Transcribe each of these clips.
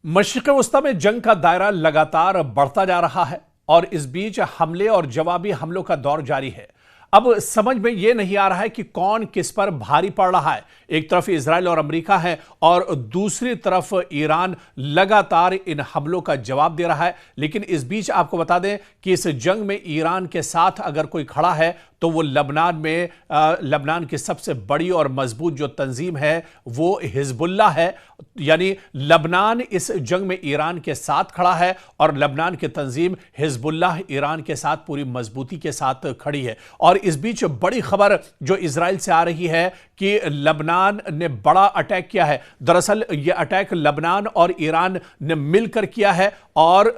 मशरिक़ वस्ता में जंग का दायरा लगातार बढ़ता जा रहा है और इस बीच हमले और जवाबी हमलों का दौर जारी है। अब समझ में यह नहीं आ रहा है कि कौन किस पर भारी पड़ रहा है। एक तरफ इजराइल और अमेरिका है और दूसरी तरफ ईरान लगातार इन हमलों का जवाब दे रहा है। लेकिन इस बीच आपको बता दें कि इस जंग में ईरान के साथ अगर कोई खड़ा है तो वो लबनान की सबसे बड़ी और मजबूत जो तंजीम है वो हिजबुल्लाह है। यानी लबनान इस जंग में ईरान के साथ खड़ा है और लबनान की तंजीम हिजबुल्लाह ईरान के साथ पूरी मजबूती के साथ खड़ी है। और इस बीच बड़ी खबर जो इजराइल से आ रही है कि लबनान ने बड़ा अटैक किया है। दरअसल यह अटैक लबनान और ईरान ने मिलकर किया है और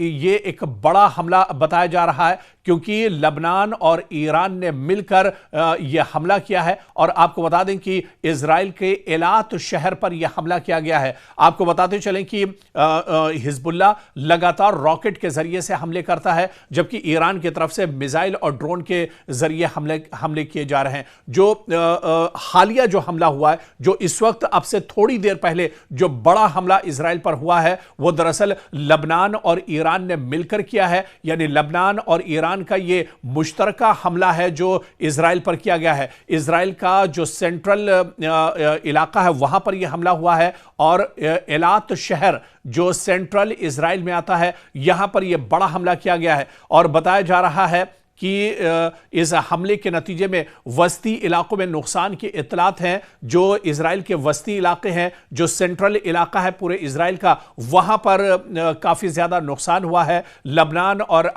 ये एक बड़ा हमला बताया जा रहा है क्योंकि लबनान और ईरान ने मिलकर यह हमला किया है। और आपको बता दें कि इजराइल के एलात शहर पर यह हमला किया गया है। आपको बताते चलें कि हिजबुल्लाह लगातार रॉकेट के जरिए से हमले करता है, जबकि ईरान की तरफ से मिसाइल और ड्रोन के जरिए हमले किए जा रहे हैं। जो हालिया जो हमला हुआ है, जो इस वक्त अब से थोड़ी देर पहले जो बड़ा हमला इजराइल पर हुआ है, वो दरअसल लबनान और ईरान ने मिलकर किया है। यानी लबनान और ईरान का ये मुश्तरका हमला है जो इजराइल पर किया गया है। इजराइल का जो सेंट्रल इलाका है वहां पर यह हमला हुआ है और एलात शहर जो सेंट्रल इजराइल में आता है यहां पर यह बड़ा हमला किया गया है। और बताया जा रहा है कि इस हमले के नतीजे में वस्ती इलाकों में नुकसान की इतलात हैं। जो इजराइल के वस्ती इलाके हैं, जो सेंट्रल इलाका है पूरे इजराइल का, वहां पर काफ़ी ज़्यादा नुकसान हुआ है। लबनान और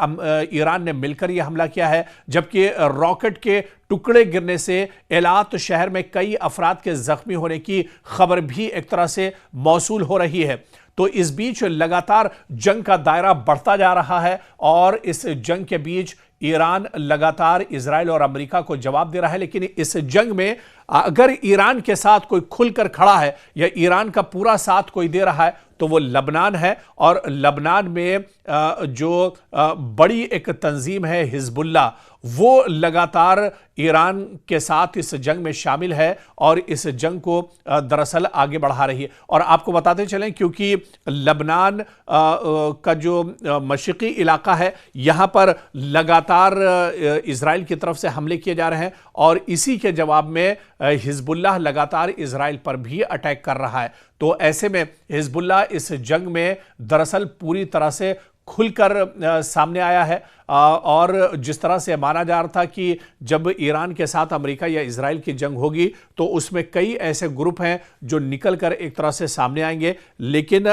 ईरान ने मिलकर यह हमला किया है, जबकि रॉकेट के टुकड़े गिरने से एलात शहर में कई अफराद के जख्मी होने की खबर भी एक तरह से मौसूल हो रही है। तो इस बीच लगातार जंग का दायरा बढ़ता जा रहा है और इस जंग के बीच ईरान लगातार इजराइल और अमेरिका को जवाब दे रहा है। लेकिन इस जंग में अगर ईरान के साथ कोई खुलकर खड़ा है या ईरान का पूरा साथ कोई दे रहा है तो वो लबनान है। और लबनान में जो बड़ी एक तंजीम है हिजबुल्लाह, वो लगातार ईरान के साथ इस जंग में शामिल है और इस जंग को दरअसल आगे बढ़ा रही है। और आपको बताते चलें क्योंकि लबनान का जो मशरिक़ी इलाका है यहाँ पर लगातार इजराइल की तरफ से हमले किए जा रहे हैं और इसी के जवाब में हिजबुल्लाह लगातार इजराइल पर भी अटैक कर रहा है। तो ऐसे में हिजबुल्लाह इस जंग में दरअसल पूरी तरह से खुलकर सामने आया है। और जिस तरह से माना जा रहा था कि जब ईरान के साथ अमेरिका या इजराइल की जंग होगी तो उसमें कई ऐसे ग्रुप हैं जो निकलकर एक तरह से सामने आएंगे, लेकिन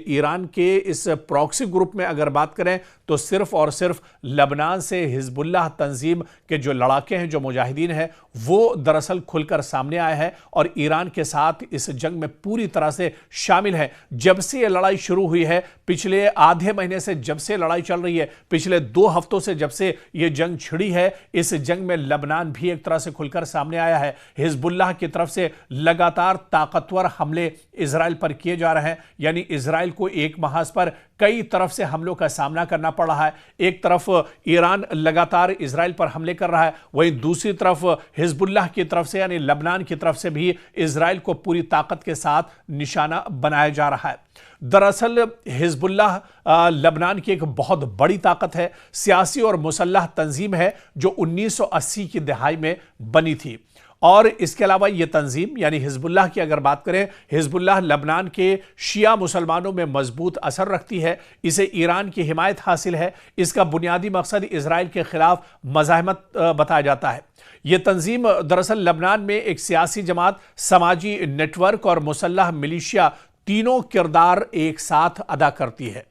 ईरान के इस प्रॉक्सी ग्रुप में अगर बात करें तो सिर्फ और सिर्फ लबनान से हिजबुल्लाह तंजीम के जो लड़ाके हैं, जो मुजाहिदीन हैं, वो दरअसल खुलकर सामने आए हैं और ईरान के साथ इस जंग में पूरी तरह से शामिल है। जब से ये लड़ाई शुरू हुई है, पिछले आधे महीने से जब से लड़ाई चल रही है, पिछले 2 हफ्तों से जब से यह जंग छिड़ी है, इस जंग में लबनान भी एक तरह से खुलकर सामने आया है। हिजबुल्लाह की तरफ से लगातार ताकतवर हमले इजराइल पर किए जा रहे हैं। यानी इजराइल को एक महाज पर कई तरफ से हमलों का सामना करना पड़ रहा है। एक तरफ ईरान लगातार इजराइल पर हमले कर रहा है, वहीं दूसरी तरफ हिजबुल्लाह की तरफ से यानी लबनान की तरफ से भी इजराइल को पूरी ताकत के साथ निशाना बनाया जा रहा है। दरअसल हिजबुल्लाह लबनान की एक बहुत बड़ी ताकत है, सियासी और मुसल्लह तंजीम है जो 1980 की दहाई में बनी थी। और इसके अलावा यह तंजीम यानी हिजबुल्लाह की अगर बात करें, हिजबुल्लाह लबनान के शिया मुसलमानों में मजबूत असर रखती है। इसे ईरान की हिमायत हासिल है। इसका बुनियादी मकसद इजराइल के खिलाफ मज़ाहमत बताया जाता है। यह तंजीम दरअसल लबनान में एक सियासी जमात, समाजी नेटवर्क और मुसल्लह मिलिशिया तीनों किरदार एक साथ अदा करती है।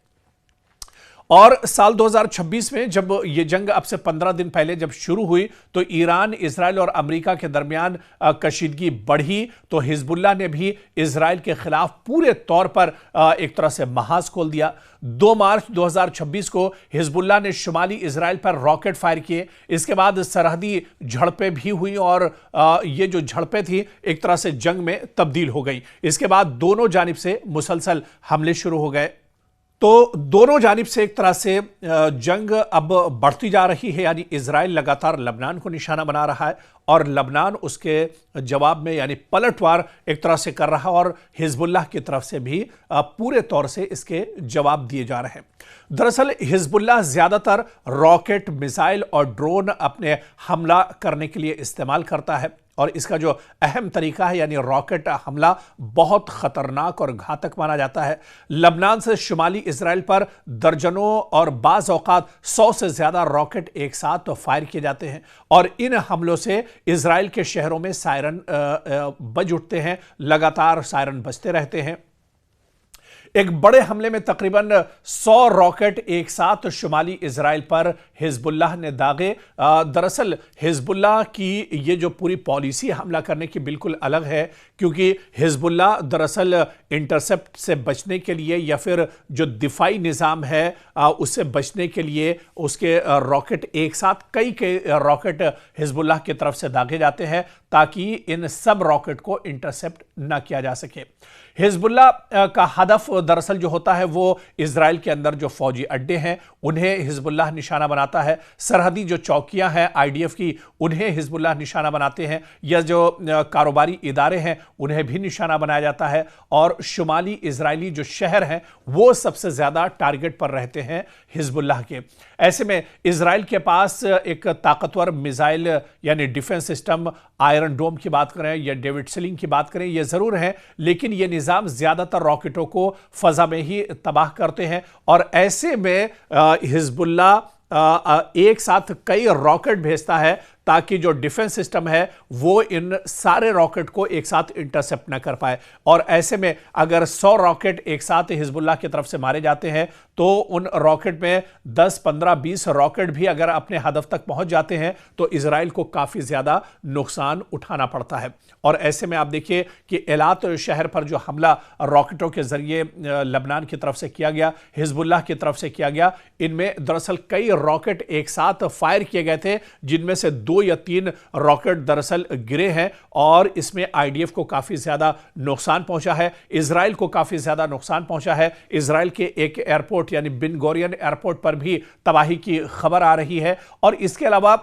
और साल 2026 में जब यह जंग अब से 15 दिन पहले जब शुरू हुई तो ईरान, इजराइल और अमेरिका के दरमियान कशीदगी बढ़ी तो हिजबुल्लाह ने भी इजराइल के खिलाफ पूरे तौर पर एक तरह से महाज खोल दिया। 2 मार्च 2026 को हिजबुल्लाह ने शुमाली इजराइल पर रॉकेट फायर किए। इसके बाद सरहदी झड़पें भी हुई और ये जो झड़पें थी एक तरह से जंग में तब्दील हो गई। इसके बाद दोनों जानिब से मुसलसल हमले शुरू हो गए। तो दोनों जानिब से एक तरह से जंग अब बढ़ती जा रही है, यानी इजराइल लगातार लबनान को निशाना बना रहा है और लबनान उसके जवाब में यानी पलटवार एक तरह से कर रहा है और हिजबुल्लाह की तरफ से भी पूरे तौर से इसके जवाब दिए जा रहे हैं। दरअसल हिजबुल्लाह ज्यादातर रॉकेट, मिसाइल और ड्रोन अपने हमला करने के लिए इस्तेमाल करता है और इसका जो अहम तरीका है यानी रॉकेट हमला बहुत खतरनाक और घातक माना जाता है। लबनान से शुमाली इजराइल पर दर्जनों और बाज औकात 100 से ज्यादा रॉकेट एक साथ फायर किए जाते हैं और इन हमलों से इजराइल के शहरों में सायरन बज उठते हैं, लगातार सायरन बजते रहते हैं। एक बड़े हमले में तकरीबन 100 रॉकेट एक साथ शुमाली इजराइल पर हिजबुल्लाह ने दागे। दरअसल हिजबुल्लाह की ये जो पूरी पॉलिसी हमला करने की बिल्कुल अलग है, क्योंकि हिजबुल्लाह दरअसल इंटरसेप्ट से बचने के लिए या फिर जो दिफाई निज़ाम है उससे बचने के लिए उसके रॉकेट एक साथ कई रॉकेट हिजबुल्लाह की तरफ से दागे जाते हैं ताकि इन सब रॉकेट को इंटरसेप्ट ना किया जा सके। हिजबुल्लाह का हदफ दरअसल जो होता है वो इजराइल के अंदर जो फौजी अड्डे हैं उन्हें हिजबुल्लाह निशाना बनाता है, सरहदी जो चौकियां हैं आईडीएफ की उन्हें हिजबुल्लाह निशाना बनाते हैं, या जो कारोबारी इदारे हैं उन्हें भी निशाना बनाया जाता है और शुमाली इजरायली जो शहर हैं वो सबसे ज्यादा टारगेट पर रहते हैं हिजबुल्लाह के। ऐसे में इजराइल के पास एक ताकतवर मिसाइल यानी डिफेंस सिस्टम, आयरन डोम की बात करें या डेविड स्लिंग की बात करें, ये जरूर है, लेकिन ये निजाम ज्यादातर रॉकेटों को फजा में ही तबाह करते हैं और ऐसे में हिजबुल्लाह एक साथ कई रॉकेट भेजता है ताकि जो डिफेंस सिस्टम है वो इन सारे रॉकेट को एक साथ इंटरसेप्ट ना कर पाए। और ऐसे में अगर 100 रॉकेट एक साथ हिजबुल्लाह की तरफ से मारे जाते हैं तो उन रॉकेट में 10, 15, 20 रॉकेट भी अगर अपने हदफ तक पहुंच जाते हैं तो इजराइल को काफी ज्यादा नुकसान उठाना पड़ता है। और ऐसे में आप देखिए कि एलात शहर पर जो हमला रॉकेटों के जरिए लबनान की तरफ से किया गया, हिजबुल्लाह की तरफ से किया गया, इनमें दरअसल कई रॉकेट एक साथ फायर किए गए थे, जिनमें से 2 या 3 रॉकेट दरअसल गिरे हैं और इसमें आईडीएफ को काफी ज्यादा नुकसान पहुंचा है, इजराइल को काफी ज्यादा नुकसान पहुंचा है। इजराइल के एक एयरपोर्ट यानी बिन गोरियन एयरपोर्ट पर भी तबाही की खबर आ रही है। और इसके अलावा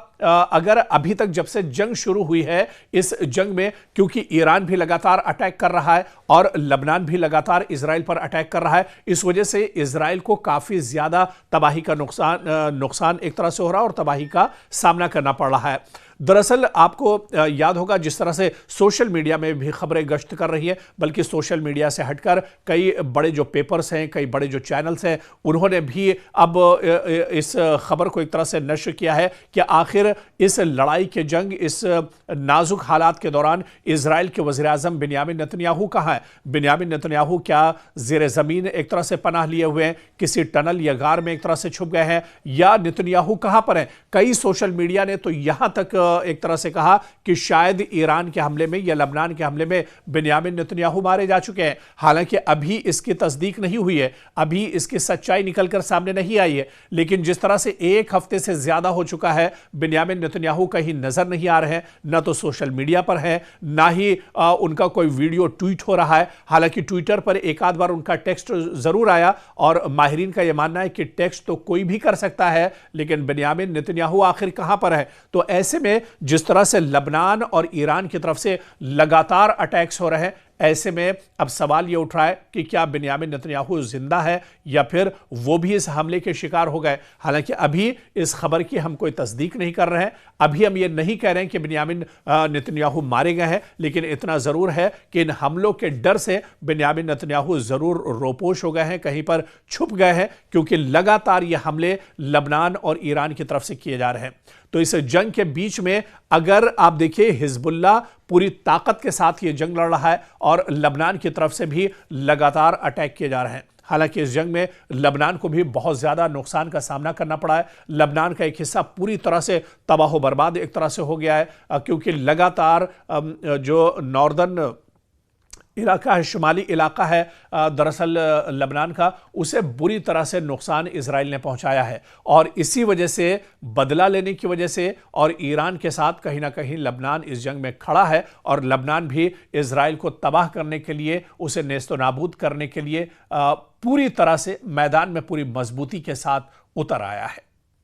अगर अभी तक जब से जंग शुरू हुई है, इस जंग में क्योंकि ईरान भी लगातार अटैक कर रहा है और लबनान भी लगातार इजराइल पर अटैक कर रहा है, इस वजह से इजराइल को काफी ज्यादा तबाही का नुकसान एक तरह से हो रहा है और तबाही का सामना करना पड़ रहा है। दरअसल आपको याद होगा जिस तरह से सोशल मीडिया में भी खबरें गश्त कर रही है, बल्कि सोशल मीडिया से हटकर कई बड़े जो पेपर्स हैं, कई बड़े जो चैनल्स हैं, उन्होंने भी अब इस खबर को एक तरह से नश्र किया है कि आखिर इस लड़ाई के जंग, इस नाजुक हालात के दौरान इजराइल के वज़ीर-ए-आज़म बिन्यामिन नेतन्याहू कहाँ है? बिन्यामिन नेतन्याहू क्या ज़ेरे ज़मीन एक तरह से पनाह लिए हुए हैं, किसी टनल या गार में एक तरह से छुप गए हैं, या नेतन्याहू कहाँ पर हैं? कई सोशल मीडिया ने तो यहां तक एक तरह से कहा कि शायद ईरान के हमले में या लबनान के हमले में बिन्यामिन नेतन्याहू मारे जा चुके हैं। हालांकि अभी इसकी तस्दीक नहीं हुई है, अभी इसकी सच्चाई निकलकर सामने नहीं आई है, लेकिन जिस तरह से एक हफ्ते से ज्यादा हो चुका है बिन्यामिन नेतन्याहू कहीं नजर नहीं आ रहे हैं, न तो सोशल मीडिया पर है, ना ही उनका कोई वीडियो ट्वीट हो रहा है। हालांकि ट्विटर पर एक आध बार उनका टेक्स्ट जरूर आया और माहिरीन का यह मानना है कि टेक्स्ट तो कोई भी कर सकता है, लेकिन बिन्यामिन नेतन्याहू आखिर कहां पर है? तो ऐसे में जिस तरह से लबनान और ईरान की तरफ से लगातार अटैक्स हो रहे हैं, ऐसे में अब सवाल यह उठ रहा है कि क्या बिन्यामिन नेतन्याहू जिंदा है या फिर वो भी इस हमले के शिकार हो गए। हालांकि अभी इस खबर की हम कोई तस्दीक नहीं कर रहे हैं, अभी हम ये नहीं कह रहे हैं कि बिन्यामिन नेतन्याहू मारे गए हैं, लेकिन इतना जरूर है कि इन हमलों के डर से बिन्यामिन नेतन्याहू जरूर रोपोश हो गए हैं, कहीं पर छुप गए हैं, क्योंकि लगातार ये हमले लबनान और ईरान की तरफ से किए जा रहे हैं। तो इस जंग के बीच में अगर आप देखिए हिजबुल्लाह पूरी ताकत के साथ ये जंग लड़ रहा है और लबनान की तरफ से भी लगातार अटैक किए जा रहे हैं। हालांकि इस जंग में लबनान को भी बहुत ज्यादा नुकसान का सामना करना पड़ा है। लबनान का एक हिस्सा पूरी तरह से तबाह बर्बाद एक तरह से हो गया है, क्योंकि लगातार जो नॉर्दर्न इलाका है, शुमाली इलाका है दरअसल लबनान का, उसे बुरी तरह से नुकसान इजराइल ने पहुंचाया है। और इसी वजह से, बदला लेने की वजह से और ईरान के साथ कहीं ना कहीं लबनान इस जंग में खड़ा है और लबनान भी इजराइल को तबाह करने के लिए, उसे नेस्तो नाबूद करने के लिए पूरी तरह से मैदान में पूरी मजबूती के साथ उतर आया है।